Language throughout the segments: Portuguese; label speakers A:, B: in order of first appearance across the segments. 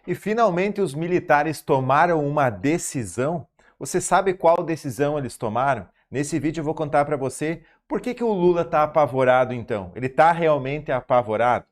A: E finalmente os militares tomaram uma decisão. Você sabe qual decisão eles tomaram? Nesse vídeo eu vou contar para você por que o Lula está apavorado então. Ele está realmente apavorado?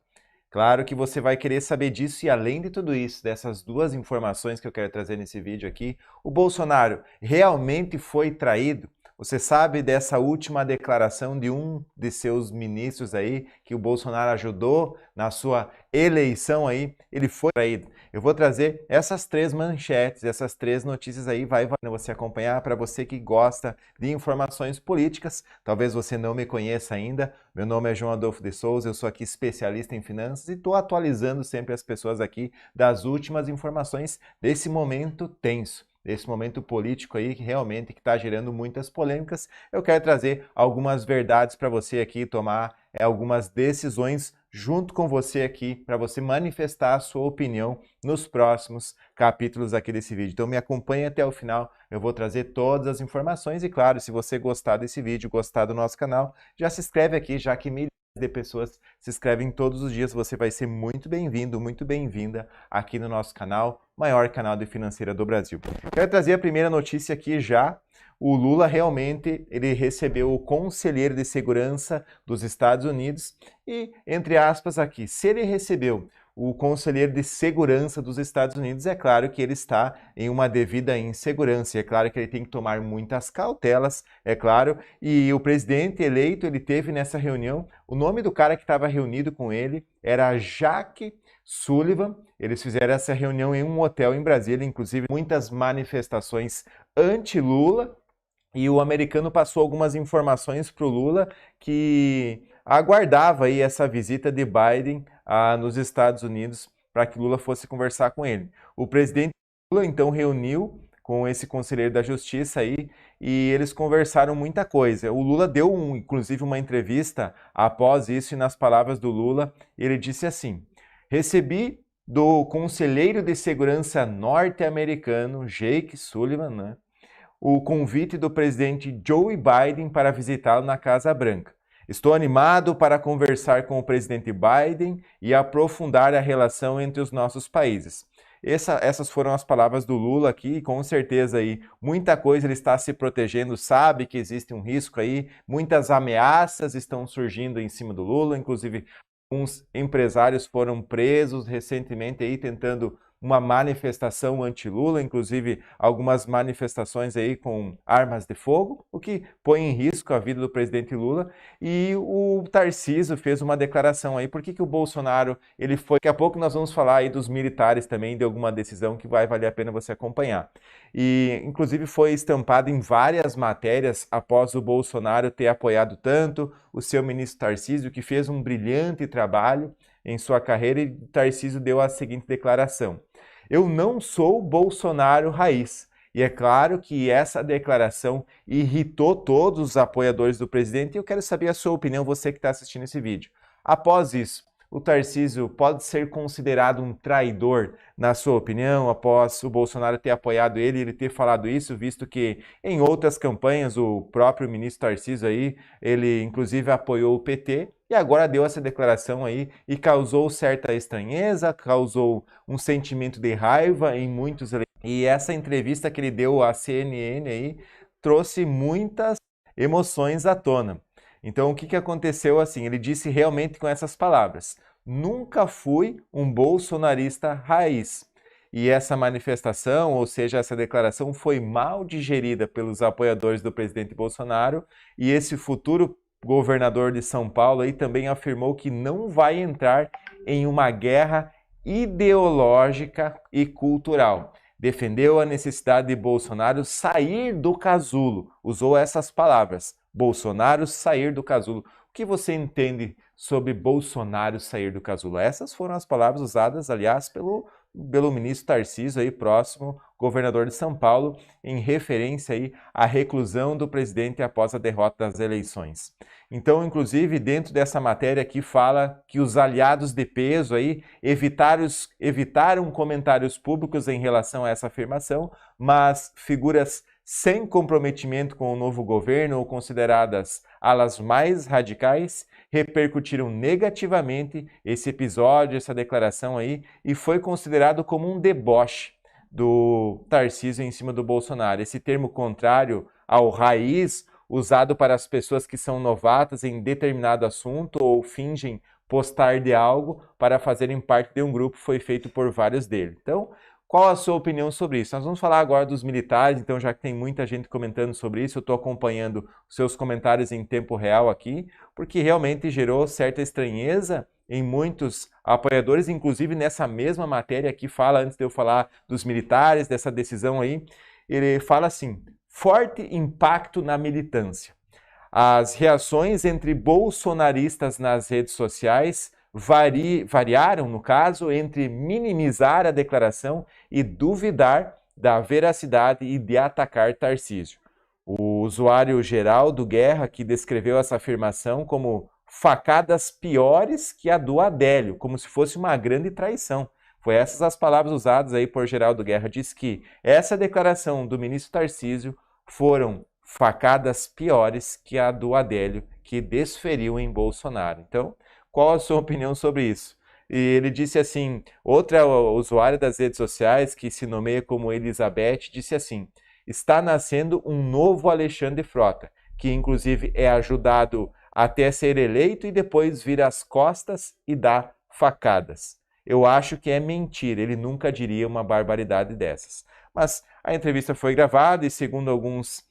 A: Claro que você vai querer saber disso e além de tudo isso, dessas duas informações que eu quero trazer nesse vídeo aqui, o Bolsonaro realmente foi traído? Você sabe dessa última declaração de um de seus ministros aí, que o Bolsonaro ajudou na sua eleição aí, ele foi traído. Eu vou trazer essas três manchetes, essas três notícias aí, vai você acompanhar para você que gosta de informações políticas. Talvez você não me conheça ainda, meu nome é João Adolfo de Souza, eu sou aqui especialista em finanças e estou atualizando sempre as pessoas aqui das últimas informações desse momento tenso, desse momento político aí que realmente está gerando muitas polêmicas. Eu quero trazer algumas verdades para você aqui tomar algumas decisões junto com você aqui para você manifestar a sua opinião nos próximos capítulos aqui desse vídeo. Então me acompanhe até o final, eu vou trazer todas as informações e claro, se você gostar desse vídeo, gostar do nosso canal, já se inscreve aqui, já que milhares de pessoas se inscrevem todos os dias, você vai ser muito bem-vindo, muito bem-vinda aqui no nosso canal, maior canal de financeira do Brasil. Quero trazer a primeira notícia aqui já. O Lula realmente ele recebeu o conselheiro de segurança dos Estados Unidos e, entre aspas aqui, se ele recebeu o conselheiro de segurança dos Estados Unidos, é claro que ele está em uma devida insegurança, é claro que ele tem que tomar muitas cautelas, é claro, e o presidente eleito, ele teve nessa reunião, o nome do cara que estava reunido com ele era Jake Sullivan. Eles fizeram essa reunião em um hotel em Brasília, inclusive muitas manifestações anti-Lula, e o americano passou algumas informações para o Lula que aguardava aí essa visita de Biden nos Estados Unidos para que Lula fosse conversar com ele. O presidente Lula então reuniu com esse conselheiro da Justiça aí e eles conversaram muita coisa. O Lula deu inclusive uma entrevista após isso e nas palavras do Lula ele disse assim: recebi do conselheiro de segurança norte-americano Jake Sullivan, né, o convite do presidente Joe Biden para visitá-lo na Casa Branca. Estou animado para conversar com o presidente Biden e aprofundar a relação entre os nossos países. Essas foram as palavras do Lula aqui, e com certeza aí muita coisa ele está se protegendo, sabe que existe um risco aí, muitas ameaças estão surgindo em cima do Lula, inclusive alguns empresários foram presos recentemente aí tentando uma manifestação anti-Lula, inclusive algumas manifestações aí com armas de fogo, o que põe em risco a vida do presidente Lula. E o Tarcísio fez uma declaração aí, por que o Bolsonaro, ele foi... Daqui a pouco nós vamos falar aí dos militares também, de alguma decisão que vai valer a pena você acompanhar. E, inclusive, foi estampado em várias matérias após o Bolsonaro ter apoiado tanto o seu ministro Tarcísio, que fez um brilhante trabalho em sua carreira, e Tarcísio deu a seguinte declaração: eu não sou Bolsonaro raiz. E é claro que essa declaração irritou todos os apoiadores do presidente e eu quero saber a sua opinião, você que está assistindo esse vídeo. Após isso, o Tarcísio pode ser considerado um traidor, na sua opinião, após o Bolsonaro ter apoiado ele, ele ter falado isso, visto que em outras campanhas o próprio ministro Tarcísio aí, ele inclusive apoiou o PT e agora deu essa declaração aí e causou certa estranheza, causou um sentimento de raiva em muitos eleitores. E essa entrevista que ele deu à CNN aí trouxe muitas emoções à tona. Então, o que aconteceu assim? Ele disse realmente com essas palavras: nunca fui um bolsonarista raiz. E essa manifestação, ou seja, essa declaração foi mal digerida pelos apoiadores do presidente Bolsonaro e esse futuro governador de São Paulo aí também afirmou que não vai entrar em uma guerra ideológica e cultural. Defendeu a necessidade de Bolsonaro sair do casulo, usou essas palavras: Bolsonaro sair do casulo. O que você entende sobre Bolsonaro sair do casulo? Essas foram as palavras usadas, aliás, pelo ministro Tarcísio, aí, próximo governador de São Paulo, em referência aí à reclusão do presidente após a derrota das eleições. Então, inclusive, dentro dessa matéria aqui fala que os aliados de peso aí evitaram comentários públicos em relação a essa afirmação, mas figuras sem comprometimento com o novo governo ou consideradas alas mais radicais, repercutiram negativamente esse episódio, essa declaração aí, e foi considerado como um deboche do Tarcísio em cima do Bolsonaro. Esse termo contrário ao raiz, usado para as pessoas que são novatas em determinado assunto ou fingem postar de algo para fazerem parte de um grupo, foi feito por vários deles. Então, qual a sua opinião sobre isso? Nós vamos falar agora dos militares, então já que tem muita gente comentando sobre isso, eu estou acompanhando os seus comentários em tempo real aqui, porque realmente gerou certa estranheza em muitos apoiadores, inclusive nessa mesma matéria que fala, antes de eu falar dos militares, dessa decisão aí, ele fala assim, forte impacto na militância. As reações entre bolsonaristas nas redes sociais variaram, no caso, entre minimizar a declaração e duvidar da veracidade e de atacar Tarcísio. O usuário Geraldo Guerra, que descreveu essa afirmação como facadas piores que a do Adélio, como se fosse uma grande traição. Foi essas as palavras usadas aí por Geraldo Guerra. Diz que essa declaração do ministro Tarcísio foram facadas piores que a do Adélio, que desferiu em Bolsonaro. Então, qual a sua opinião sobre isso? E ele disse assim, outra usuária das redes sociais, que se nomeia como Elizabeth, disse assim, está nascendo um novo Alexandre Frota, que inclusive é ajudado até ser eleito e depois vira as costas e dá facadas. Eu acho que é mentira, ele nunca diria uma barbaridade dessas. Mas a entrevista foi gravada e segundo alguns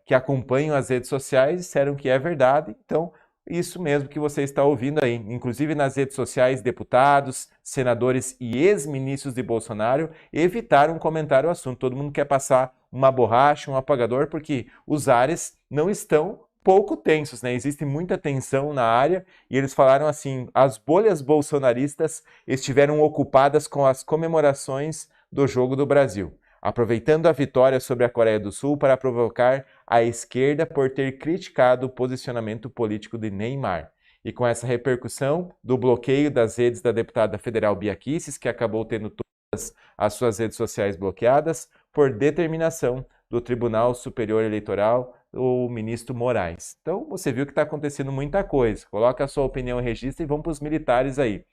A: que acompanham as redes sociais disseram que é verdade, então isso mesmo que você está ouvindo aí. Inclusive nas redes sociais, deputados, senadores e ex-ministros de Bolsonaro evitaram comentar o assunto. Todo mundo quer passar uma borracha, um apagador, porque os ares não estão pouco tensos, né? Existe muita tensão na área e eles falaram assim, as bolhas bolsonaristas estiveram ocupadas com as comemorações do Jogo do Brasil, aproveitando a vitória sobre a Coreia do Sul para provocar a esquerda por ter criticado o posicionamento político de Neymar. E com essa repercussão do bloqueio das redes da deputada federal Bia Kicis, que acabou tendo todas as suas redes sociais bloqueadas, por determinação do Tribunal Superior Eleitoral, o ministro Moraes. Então, você viu que está acontecendo muita coisa. Coloca a sua opinião em registro e vamos para os militares aí.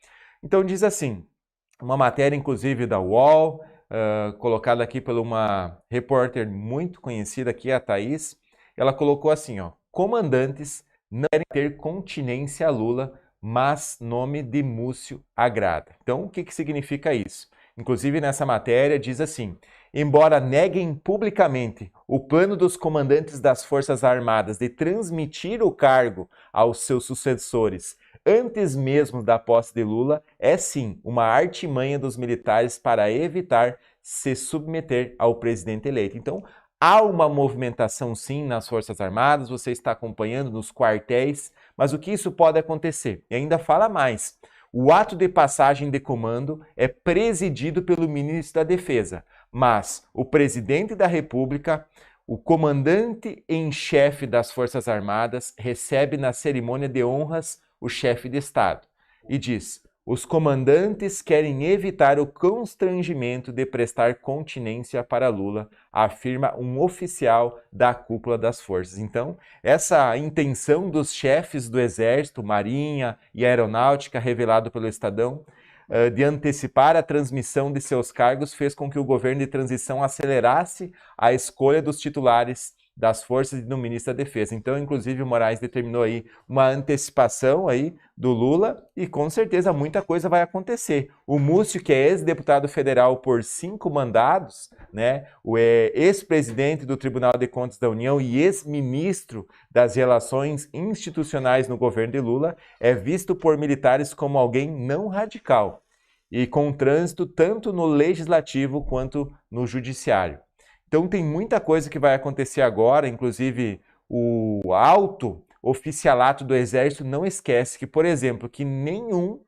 A: Então, diz assim, uma matéria, inclusive, da UOL, colocada aqui por uma repórter muito conhecida aqui, a Thaís, ela colocou assim, ó, comandantes não querem ter continência a Lula, mas nome de Múcio agrada. Então, o que significa isso? Inclusive, nessa matéria, diz assim, embora neguem publicamente o plano dos comandantes das Forças Armadas de transmitir o cargo aos seus sucessores antes mesmo da posse de Lula, é sim uma artimanha dos militares para evitar se submeter ao presidente eleito. Então, há uma movimentação sim nas Forças Armadas, você está acompanhando nos quartéis, mas o que isso pode acontecer? E ainda fala mais. O ato de passagem de comando é presidido pelo ministro da Defesa, mas o presidente da República, o comandante em chefe das Forças Armadas, recebe na cerimônia de honras o chefe de Estado e diz: os comandantes querem evitar o constrangimento de prestar continência para Lula, afirma um oficial da cúpula das forças. Então, essa intenção dos chefes do Exército, Marinha e Aeronáutica, revelado pelo Estadão, de antecipar a transmissão de seus cargos, fez com que o governo de transição acelerasse a escolha dos titulares das forças e do ministro da Defesa. Então, inclusive, o Moraes determinou aí uma antecipação aí do Lula e com certeza muita coisa vai acontecer. O Múcio, que é ex-deputado federal por 5 mandados, né, o ex-presidente do Tribunal de Contas da União e ex-ministro das Relações Institucionais no governo de Lula, é visto por militares como alguém não radical e com trânsito tanto no legislativo quanto no judiciário. Então tem muita coisa que vai acontecer agora, inclusive o alto oficialato do Exército não esquece que, por exemplo, que nenhum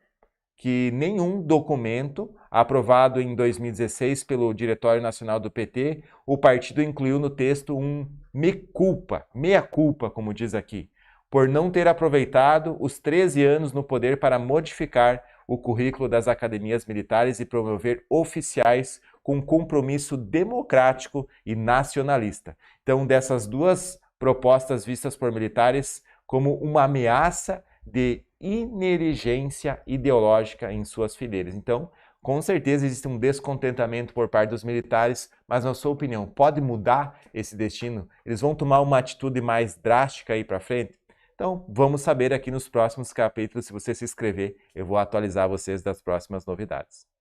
A: documento aprovado em 2016 pelo Diretório Nacional do PT, o partido incluiu no texto um meia culpa, como diz aqui, por não ter aproveitado os 13 anos no poder para modificar o currículo das academias militares e promover oficiais com compromisso democrático e nacionalista. Então, dessas duas propostas vistas por militares como uma ameaça de inerigência ideológica em suas fileiras. Então, com certeza existe um descontentamento por parte dos militares, mas na sua opinião, pode mudar esse destino? Eles vão tomar uma atitude mais drástica aí para frente? Então, vamos saber aqui nos próximos capítulos. Se você se inscrever, eu vou atualizar vocês das próximas novidades.